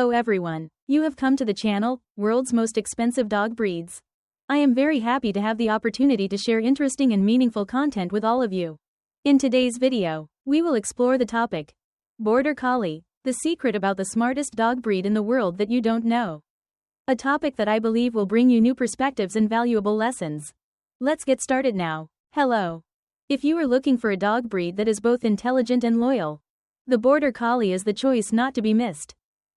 Hello everyone. You have come to the channel, World's Most Expensive Dog Breeds. I am very happy to have the opportunity to share interesting and meaningful content with all of you. In today's video, we will explore the topic, Border Collie, the secret about the smartest dog breed in the world that you don't know. A topic that I believe will bring you new perspectives and valuable lessons. Let's get started now. Hello. If you are looking for a dog breed that is both intelligent and loyal, the Border Collie is the choice not to be missed.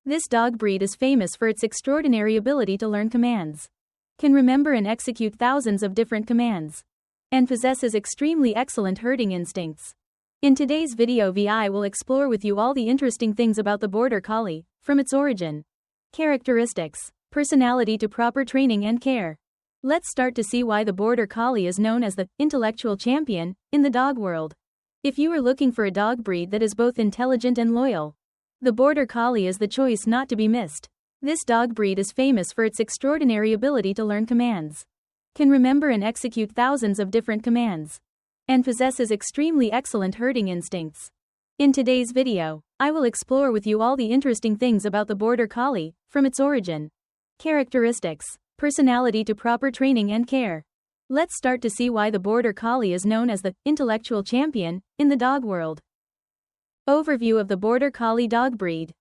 This dog breed is famous for its extraordinary ability to learn commands, can remember and execute thousands of different commands, and possesses extremely excellent herding instincts. In today's video I will explore with you all the interesting things about the Border Collie, from its origin, characteristics, personality to proper training and care. Let's start to see why the Border Collie is known as the intellectual champion in the dog world. If you are looking for a dog breed that is both intelligent and loyal, the Border Collie is the choice not to be missed. This dog breed is famous for its extraordinary ability to learn commands, can remember and execute thousands of different commands, and possesses extremely excellent herding instincts. In today's video, I will explore with you all the interesting things about the Border Collie, from its origin, characteristics, personality to proper training and care. Let's start to see why the Border Collie is known as the intellectual champion in the dog world. Overview of the Border Collie dog breed.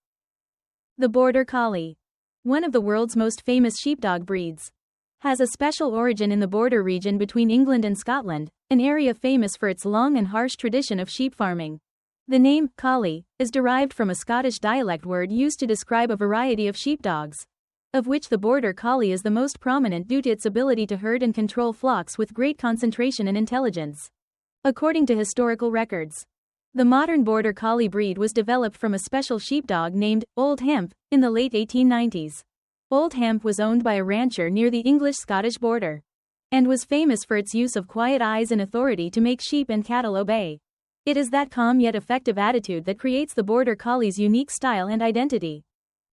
The Border Collie, one of the world's most famous sheepdog breeds, has a special origin in the border region between England and Scotland, an area famous for its long and harsh tradition of sheep farming. The name, collie, is derived from a Scottish dialect word used to describe a variety of sheepdogs, of which the Border Collie is the most prominent due to its ability to herd and control flocks with great concentration and intelligence. According to historical records, the modern Border Collie breed was developed from a special sheepdog named Old Hemp in the late 1890s. Old Hemp was owned by a rancher near the English-Scottish border, and was famous for its use of quiet eyes and authority to make sheep and cattle obey. It is that calm yet effective attitude that creates the Border Collie's unique style and identity.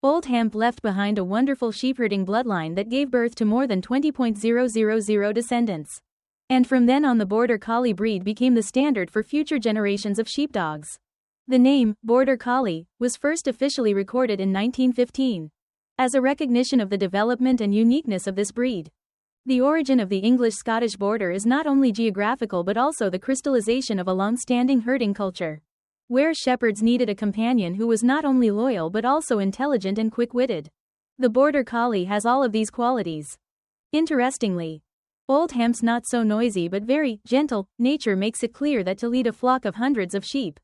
Old Hemp left behind a wonderful sheepherding bloodline that gave birth to more than 20,000 descendants. And from then on the Border Collie breed became the standard for future generations of sheepdogs. The name, Border Collie, was first officially recorded in 1915, as a recognition of the development and uniqueness of this breed. The origin of the English-Scottish border is not only geographical but also the crystallization of a long-standing herding culture, where shepherds needed a companion who was not only loyal but also intelligent and quick-witted. The Border Collie has all of these qualities. Interestingly, Old Hemp's not so noisy but very gentle nature makes it clear that to lead a flock of hundreds of sheep,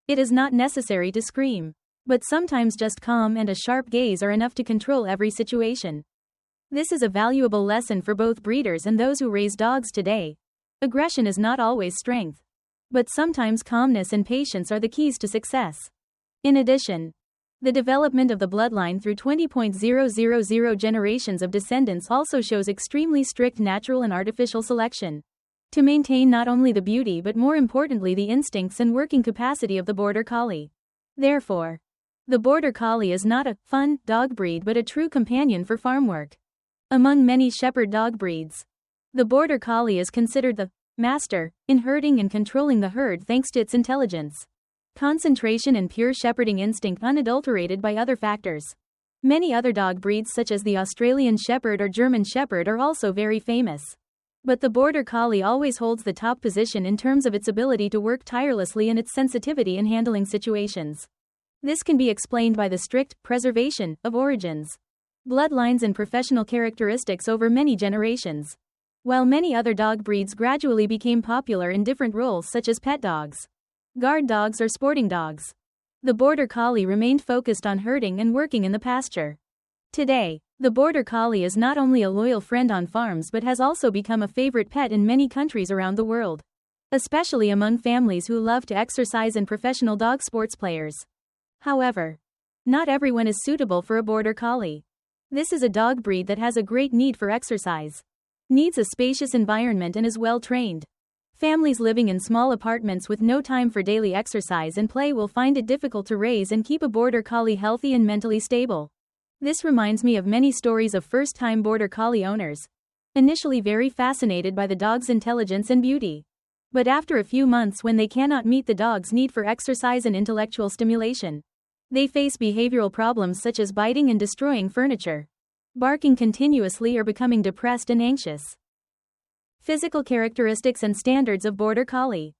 it is not necessary to scream, but sometimes just calm and a sharp gaze are enough to control every situation. This is a valuable lesson for both breeders and those who raise dogs today. Aggression is not always strength, but sometimes calmness and patience are the keys to success. In addition, the development of the bloodline through 20,000 generations of descendants also shows extremely strict natural and artificial selection, to maintain not only the beauty but more importantly the instincts and working capacity of the Border Collie. Therefore, the Border Collie is not a fun dog breed but a true companion for farm work. Among many shepherd dog breeds, the Border Collie is considered the master in herding and controlling the herd thanks to its intelligence, concentration and pure shepherding instinct unadulterated by other factors. Many other dog breeds such as the Australian Shepherd or German Shepherd are also very famous. But the Border Collie always holds the top position in terms of its ability to work tirelessly and its sensitivity in handling situations. This can be explained by the strict preservation of origins, bloodlines and professional characteristics over many generations. While many other dog breeds gradually became popular in different roles such as pet dogs, guard dogs or sporting dogs, the Border Collie remained focused on herding and working in the pasture. Today, the Border Collie is not only a loyal friend on farms but has also become a favorite pet in many countries around the world, especially among families who love to exercise and professional dog sports players. However, not everyone is suitable for a Border Collie. This is a dog breed that has a great need for exercise, needs a spacious environment and is well trained. Families living in small apartments with no time for daily exercise and play will find it difficult to raise and keep a Border Collie healthy and mentally stable. This reminds me of many stories of first-time Border Collie owners, initially very fascinated by the dog's intelligence and beauty, but after a few months when they cannot meet the dog's need for exercise and intellectual stimulation, They face behavioral problems such as biting and destroying furniture, barking continuously, or becoming depressed and anxious. Physical characteristics and standards of Border Collie.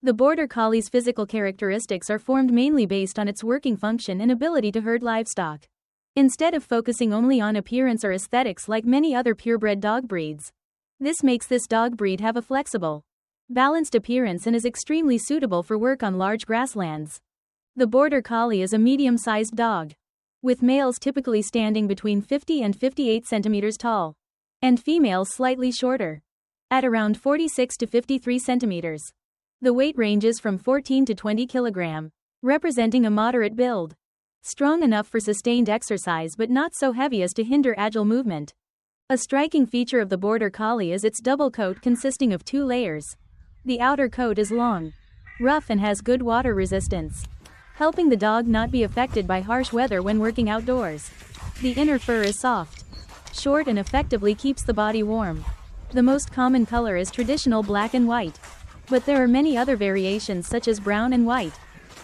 The Border Collie's physical characteristics are formed mainly based on its working function and ability to herd livestock, instead of focusing only on appearance or aesthetics like many other purebred dog breeds. This makes this dog breed have a flexible, balanced appearance and is extremely suitable for work on large grasslands. The Border Collie is a medium-sized dog, with males typically standing between 50 and 58 centimeters tall, and females slightly shorter, at around 46 to 53 centimeters. The weight ranges from 14 to 20 kilogram, representing a moderate build, strong enough for sustained exercise but not so heavy as to hinder agile movement. A striking feature of the Border Collie is its double coat consisting of 2 layers. The outer coat is long, rough and has good water resistance, helping the dog not be affected by harsh weather when working outdoors. The inner fur is soft, short and effectively keeps the body warm. The most common color is traditional black and white, but there are many other variations such as brown and white,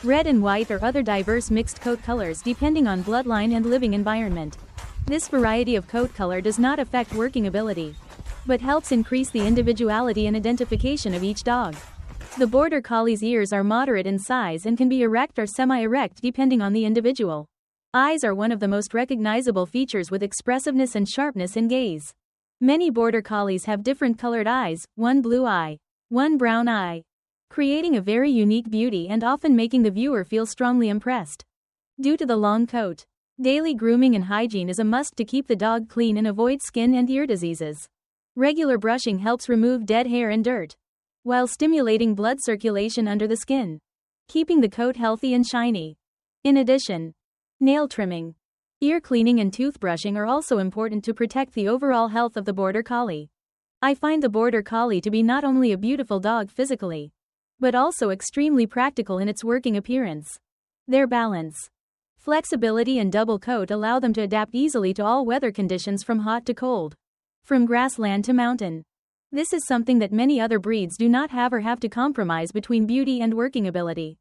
red and white, or other diverse mixed coat colors depending on bloodline and living environment. This variety of coat color does not affect working ability, but helps increase the individuality and identification of each dog. The Border Collie's ears are moderate in size and can be erect or semi-erect depending on the individual. Eyes are one of the most recognizable features, with expressiveness and sharpness in gaze. Many Border Collies have different colored eyes, one blue eye, one brown eye, creating a very unique beauty and often making the viewer feel strongly impressed. Due to the long coat, daily grooming and hygiene is a must to keep the dog clean and avoid skin and ear diseases. Regular brushing helps remove dead hair and dirt, while stimulating blood circulation under the skin, keeping the coat healthy and shiny. In addition, nail trimming, ear cleaning and toothbrushing are also important to protect the overall health of the Border Collie. I find the Border Collie to be not only a beautiful dog physically, but also extremely practical in its working appearance. Their balance, flexibility and double coat allow them to adapt easily to all weather conditions from hot to cold, from grassland to mountain. This is something that many other breeds do not have or have to compromise between beauty and working ability.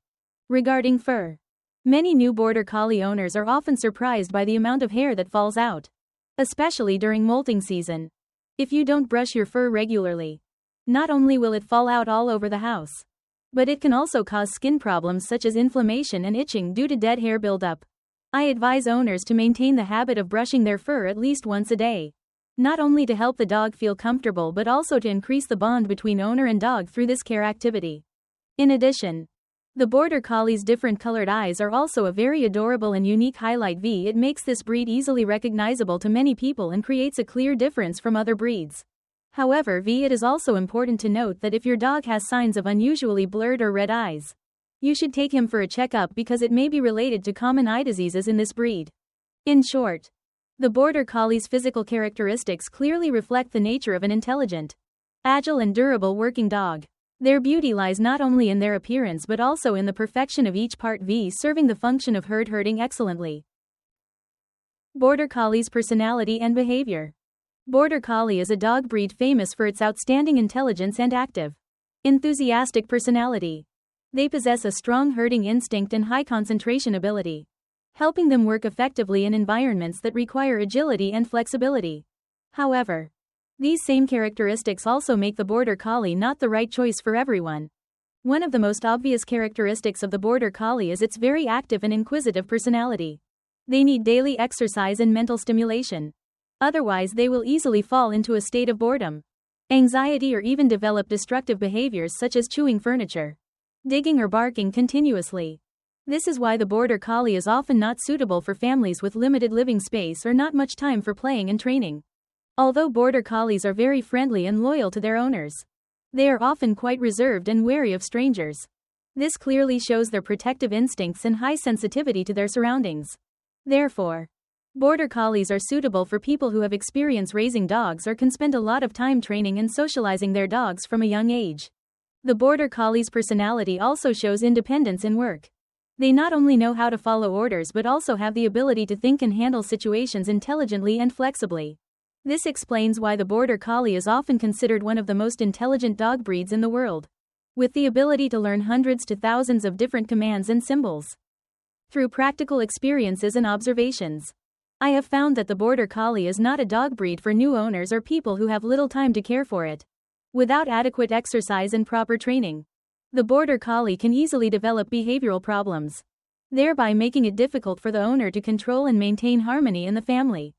Regarding fur, many new Border Collie owners are often surprised by the amount of hair that falls out, especially during molting season. If you don't brush your fur regularly, not only will it fall out all over the house, but it can also cause skin problems such as inflammation and itching due to dead hair buildup. I advise owners to maintain the habit of brushing their fur at least once a day, not only to help the dog feel comfortable but also to increase the bond between owner and dog through this care activity. In addition, the Border Collie's different colored eyes are also a very adorable and unique highlight. It makes this breed easily recognizable to many people and creates a clear difference from other breeds. However, it is also important to note that if your dog has signs of unusually blurred or red eyes, you should take him for a checkup because it may be related to common eye diseases in this breed. In short, the Border Collie's physical characteristics clearly reflect the nature of an intelligent, agile and durable working dog. Their beauty lies not only in their appearance but also in the perfection of each part, serving the function of herding excellently. Border Collie's personality and behavior. Border Collie is a dog breed famous for its outstanding intelligence and active, enthusiastic personality. They possess a strong herding instinct and high concentration ability, helping them work effectively in environments that require agility and flexibility. However, these same characteristics also make the Border Collie not the right choice for everyone. One of the most obvious characteristics of the Border Collie is its very active and inquisitive personality. They need daily exercise and mental stimulation. Otherwise, they will easily fall into a state of boredom, anxiety, or even develop destructive behaviors such as chewing furniture, digging, or barking continuously. This is why the Border Collie is often not suitable for families with limited living space or not much time for playing and training. Although Border Collies are very friendly and loyal to their owners, they are often quite reserved and wary of strangers. This clearly shows their protective instincts and high sensitivity to their surroundings. Therefore, Border Collies are suitable for people who have experience raising dogs or can spend a lot of time training and socializing their dogs from a young age. The Border Collie's personality also shows independence in work. They not only know how to follow orders but also have the ability to think and handle situations intelligently and flexibly. This explains why the Border Collie is often considered one of the most intelligent dog breeds in the world, with the ability to learn hundreds to thousands of different commands and symbols. Through practical experiences and observations, I have found that the Border Collie is not a dog breed for new owners or people who have little time to care for it. Without adequate exercise and proper training, the Border Collie can easily develop behavioral problems, thereby making it difficult for the owner to control and maintain harmony in the family.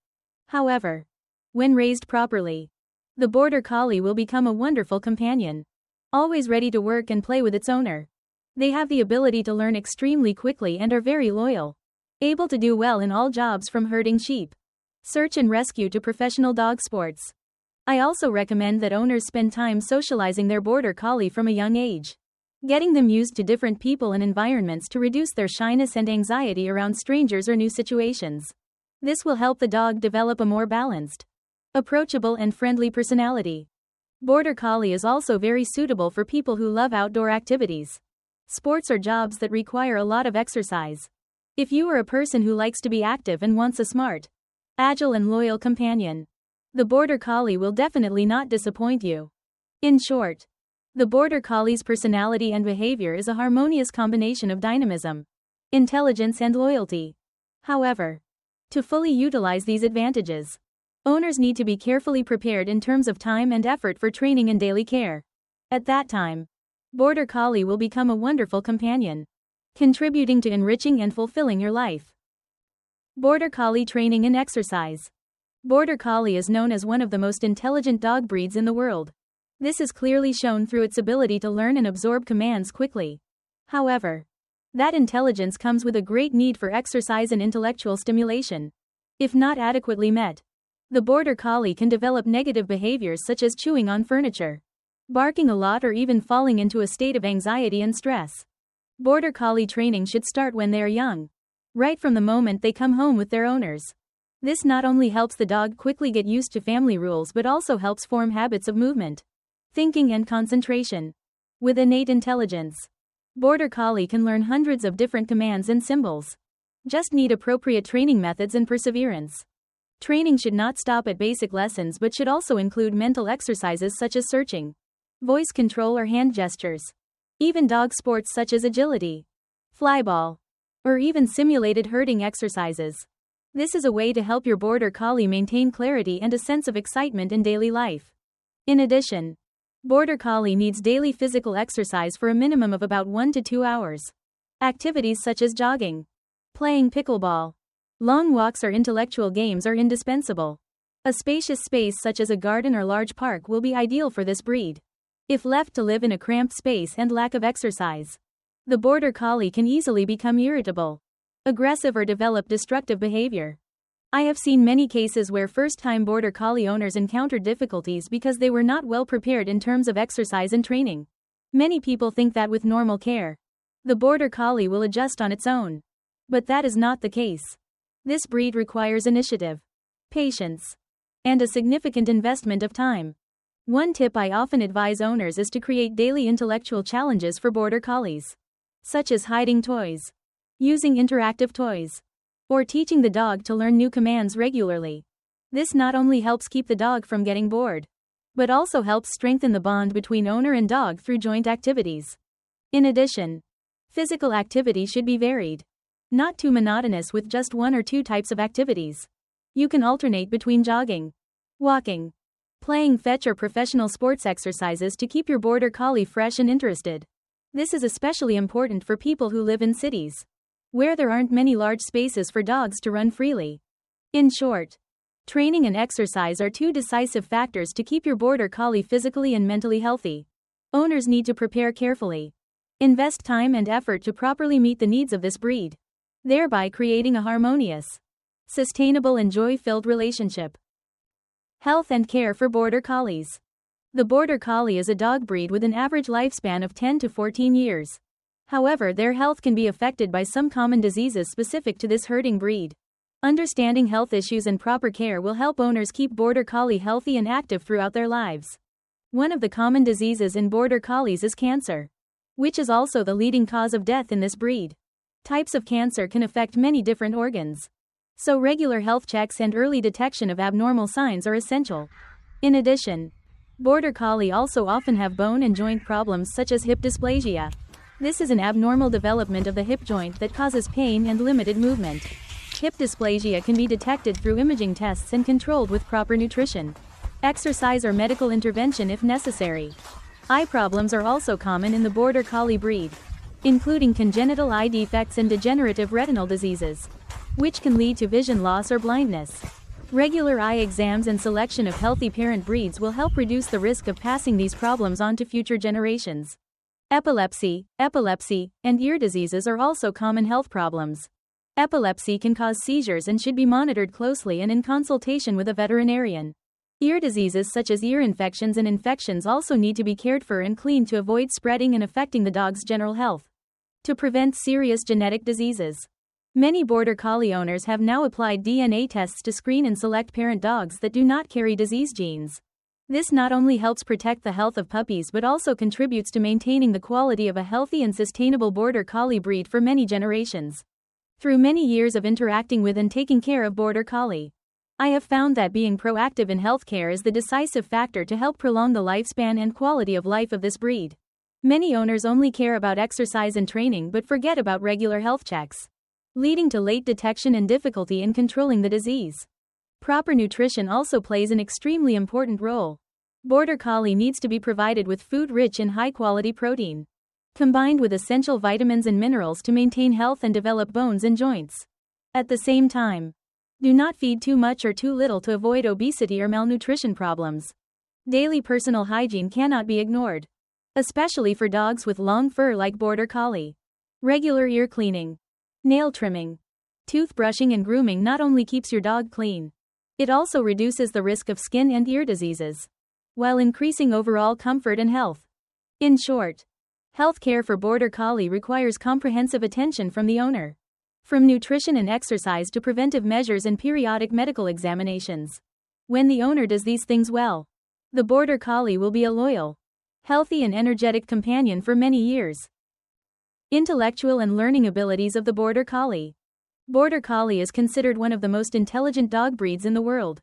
However, when raised properly, the Border Collie will become a wonderful companion, always ready to work and play with its owner. They have the ability to learn extremely quickly and are very loyal, able to do well in all jobs from herding sheep, search and rescue to professional dog sports. I also recommend that owners spend time socializing their Border Collie from a young age, getting them used to different people and environments to reduce their shyness and anxiety around strangers or new situations. This will help the dog develop a more balanced, approachable and friendly personality. Border Collie is also very suitable for people who love outdoor activities, sports or jobs that require a lot of exercise. If you are a person who likes to be active and wants a smart, agile and loyal companion, the Border Collie will definitely not disappoint you. In short, the Border Collie's personality and behavior is a harmonious combination of dynamism, intelligence and loyalty. However, to fully utilize these advantages, owners need to be carefully prepared in terms of time and effort for training and daily care. At that time, Border Collie will become a wonderful companion, contributing to enriching and fulfilling your life. Border Collie training and exercise. Border Collie is known as one of the most intelligent dog breeds in the world. This is clearly shown through its ability to learn and absorb commands quickly. However, that intelligence comes with a great need for exercise and intellectual stimulation. If not adequately met, the Border Collie can develop negative behaviors such as chewing on furniture, barking a lot or even falling into a state of anxiety and stress. Border Collie training should start when they are young, right from the moment they come home with their owners. This not only helps the dog quickly get used to family rules but also helps form habits of movement, thinking and concentration. With innate intelligence, Border Collie can learn hundreds of different commands and symbols. Just need appropriate training methods and perseverance. Training should not stop at basic lessons but should also include mental exercises such as searching, voice control or hand gestures. Even dog sports such as agility, flyball, or even simulated herding exercises. This is a way to help your Border Collie maintain clarity and a sense of excitement in daily life. In addition, Border Collie needs daily physical exercise for a minimum of about 1 to 2 hours. Activities such as jogging, playing pickleball, long walks or intellectual games are indispensable. A spacious space such as a garden or large park will be ideal for this breed. If left to live in a cramped space and lack of exercise, the Border Collie can easily become irritable, aggressive or develop destructive behavior. I have seen many cases where first-time Border Collie owners encountered difficulties because they were not well prepared in terms of exercise and training. Many people think that with normal care, the Border Collie will adjust on its own. But that is not the case. This breed requires initiative, patience, and a significant investment of time. One tip I often advise owners is to create daily intellectual challenges for Border Collies, such as hiding toys, using interactive toys, or teaching the dog to learn new commands regularly. This not only helps keep the dog from getting bored, but also helps strengthen the bond between owner and dog through joint activities. In addition, physical activity should be varied, not too monotonous with just 1 or 2 types of activities. You can alternate between jogging, walking, playing fetch or professional sports exercises to keep your Border Collie fresh and interested. This is especially important for people who live in cities, where there aren't many large spaces for dogs to run freely. In short, training and exercise are 2 decisive factors to keep your Border Collie physically and mentally healthy. Owners need to prepare carefully, invest time and effort to properly meet the needs of this breed, thereby creating a harmonious, sustainable and joy-filled relationship. Health and care for Border Collies. The Border Collie is a dog breed with an average lifespan of 10 to 14 years. However, their health can be affected by some common diseases specific to this herding breed. Understanding health issues and proper care will help owners keep Border Collie healthy and active throughout their lives. One of the common diseases in Border Collies is cancer, which is also the leading cause of death in this breed. Types of cancer can affect many different organs, so regular health checks and early detection of abnormal signs are essential. In addition, Border Collie also often have bone and joint problems such as hip dysplasia, This is an abnormal development of the hip joint that causes pain and limited movement. Hip dysplasia can be detected through imaging tests and controlled with proper nutrition, exercise or medical intervention if necessary. Eye problems are also common in the Border Collie breed, including congenital eye defects and degenerative retinal diseases, which can lead to vision loss or blindness. Regular eye exams and selection of healthy parent breeds will help reduce the risk of passing these problems on to future generations. Epilepsy, and ear diseases are also common health problems. Epilepsy can cause seizures and should be monitored closely and in consultation with a veterinarian. Ear diseases such as ear infections and infections also need to be cared for and cleaned to avoid spreading and affecting the dog's general health. To prevent serious genetic diseases, many Border Collie owners have now applied DNA tests to screen and select parent dogs that do not carry disease genes. This not only helps protect the health of puppies but also contributes to maintaining the quality of a healthy and sustainable Border Collie breed for many generations. Through many years of interacting with and taking care of Border Collie, I have found that being proactive in healthcare is the decisive factor to help prolong the lifespan and quality of life of this breed. Many owners only care about exercise and training but forget about regular health checks, leading to late detection and difficulty in controlling the disease. Proper nutrition also plays an extremely important role. Border Collie needs to be provided with food rich in high-quality protein, combined with essential vitamins and minerals to maintain health and develop bones and joints. At the same time, do not feed too much or too little to avoid obesity or malnutrition problems. Daily personal hygiene cannot be ignored, especially for dogs with long fur like Border Collie. Regular ear cleaning, nail trimming, toothbrushing and grooming not only keeps your dog clean, it also reduces the risk of skin and ear diseases, while increasing overall comfort and health. In short, health care for Border Collie requires comprehensive attention from the owner. From nutrition and exercise to preventive measures and periodic medical examinations. When the owner does these things well, the Border Collie will be a loyal, healthy and energetic companion for many years. Intellectual and learning abilities of the Border Collie. Border Collie is considered one of the most intelligent dog breeds in the world.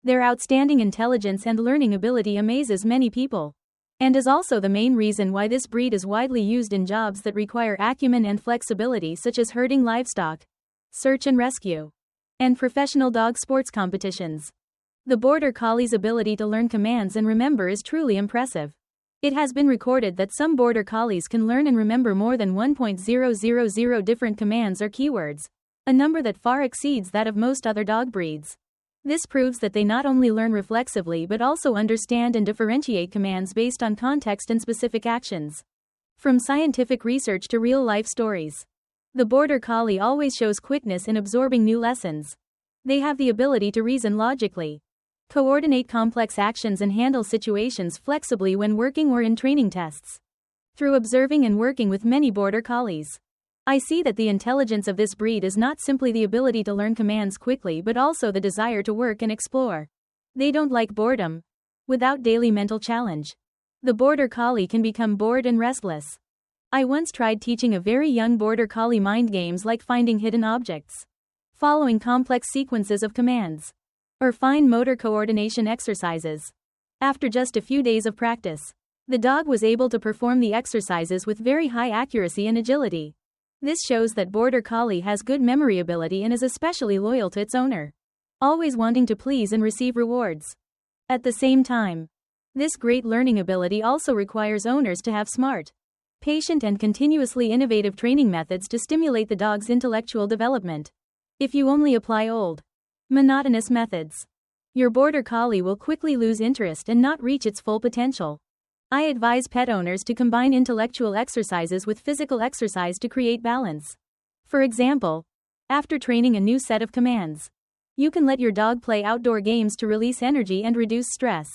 Their outstanding intelligence and learning ability amazes many people, and is also the main reason why this breed is widely used in jobs that require acumen and flexibility such as herding livestock, search and rescue, and professional dog sports competitions. The Border Collie's ability to learn commands and remember is truly impressive. It has been recorded that some Border Collies can learn and remember more than 1,000 different commands or keywords, a number that far exceeds that of most other dog breeds. This proves that they not only learn reflexively but also understand and differentiate commands based on context and specific actions. From scientific research to real-life stories, the Border Collie always shows quickness in absorbing new lessons. They have the ability to reason logically, coordinate complex actions and handle situations flexibly when working or in training tests. Through observing and working with many Border Collies, I see that the intelligence of this breed is not simply the ability to learn commands quickly but also the desire to work and explore. They don't like boredom. Without daily mental challenge, the Border Collie can become bored and restless. I once tried teaching a very young Border Collie mind games like finding hidden objects, following complex sequences of commands, or fine motor coordination exercises. After just a few days of practice, the dog was able to perform the exercises with very high accuracy and agility. This shows that Border Collie has good memory ability and is especially loyal to its owner, always wanting to please and receive rewards. At the same time, this great learning ability also requires owners to have smart, patient and continuously innovative training methods to stimulate the dog's intellectual development. If you only apply old, monotonous methods, your Border Collie will quickly lose interest and not reach its full potential. I advise pet owners to combine intellectual exercises with physical exercise to create balance. For example, after training a new set of commands, you can let your dog play outdoor games to release energy and reduce stress.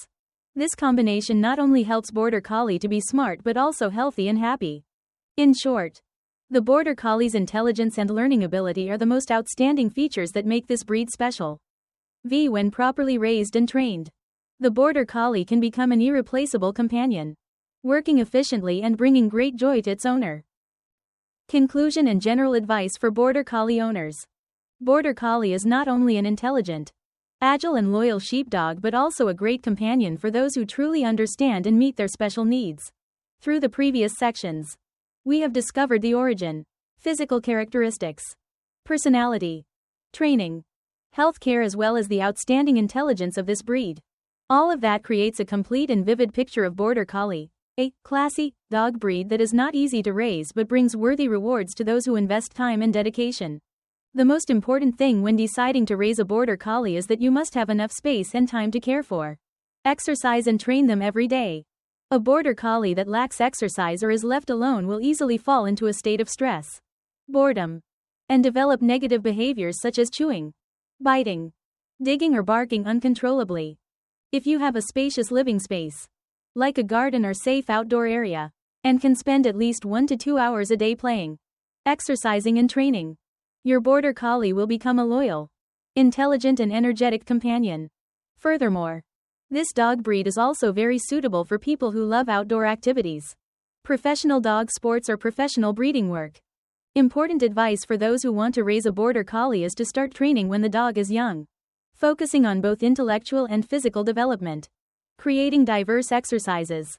This combination not only helps Border Collie to be smart but also healthy and happy. In short, the Border Collie's intelligence and learning ability are the most outstanding features that make this breed special. When properly raised and trained, the Border Collie can become an irreplaceable companion, working efficiently and bringing great joy to its owner. Conclusion and general advice for Border Collie owners. Border Collie is not only an intelligent, agile and loyal sheepdog but also a great companion for those who truly understand and meet their special needs. Through the previous sections, We have discovered the origin, physical characteristics, personality, training, healthcare, as well as the outstanding intelligence of this breed. All of that creates a complete and vivid picture of Border Collie, a classy dog breed that is not easy to raise but brings worthy rewards to those who invest time and dedication. The most important thing when deciding to raise a Border Collie is that you must have enough space and time to care for, exercise, and train them every day. A Border Collie that lacks exercise or is left alone will easily fall into a state of stress, boredom, and develop negative behaviors such as chewing, biting, digging, or barking uncontrollably. If you have a spacious living space, like a garden or safe outdoor area, and can spend at least 1 to 2 hours a day playing, exercising, and training, your Border Collie will become a loyal, intelligent, and energetic companion. Furthermore, this dog breed is also very suitable for people who love outdoor activities, professional dog sports, or professional breeding work. Important advice for those who want to raise a Border Collie is to start training when the dog is young, focusing on both intellectual and physical development, creating diverse exercises,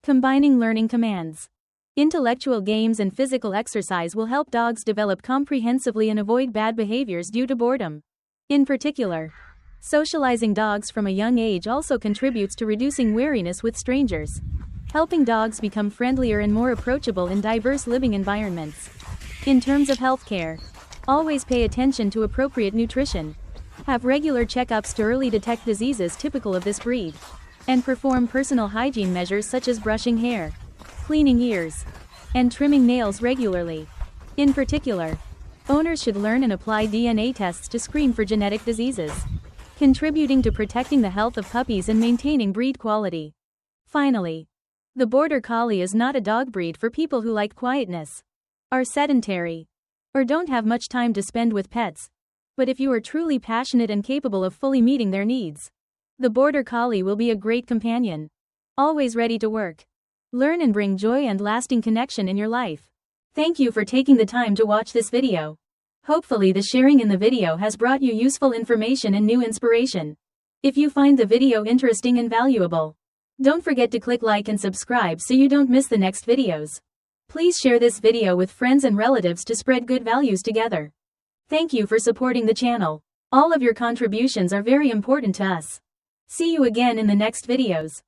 combining learning commands, intellectual games, and physical exercise will help dogs develop comprehensively and avoid bad behaviors due to boredom. In particular, socializing dogs from a young age also contributes to reducing wariness with strangers, helping dogs become friendlier and more approachable in diverse living environments. In terms of healthcare, always pay attention to appropriate nutrition, have regular checkups to early detect diseases typical of this breed, and perform personal hygiene measures such as brushing hair, cleaning ears, and trimming nails regularly. In particular, owners should learn and apply DNA tests to screen for genetic diseases, contributing to protecting the health of puppies and maintaining breed quality. Finally, the Border Collie is not a dog breed for people who like quietness, are sedentary, or don't have much time to spend with pets. But if you are truly passionate and capable of fully meeting their needs, the Border Collie will be a great companion, always ready to work, learn, and bring joy and lasting connection in your life. Thank you for taking the time to watch this video. Hopefully the sharing in the video has brought you useful information and new inspiration. If you find the video interesting and valuable, don't forget to click like and subscribe so you don't miss the next videos. Please share this video with friends and relatives to spread good values together. Thank you for supporting the channel. All of your contributions are very important to us. See you again in the next videos.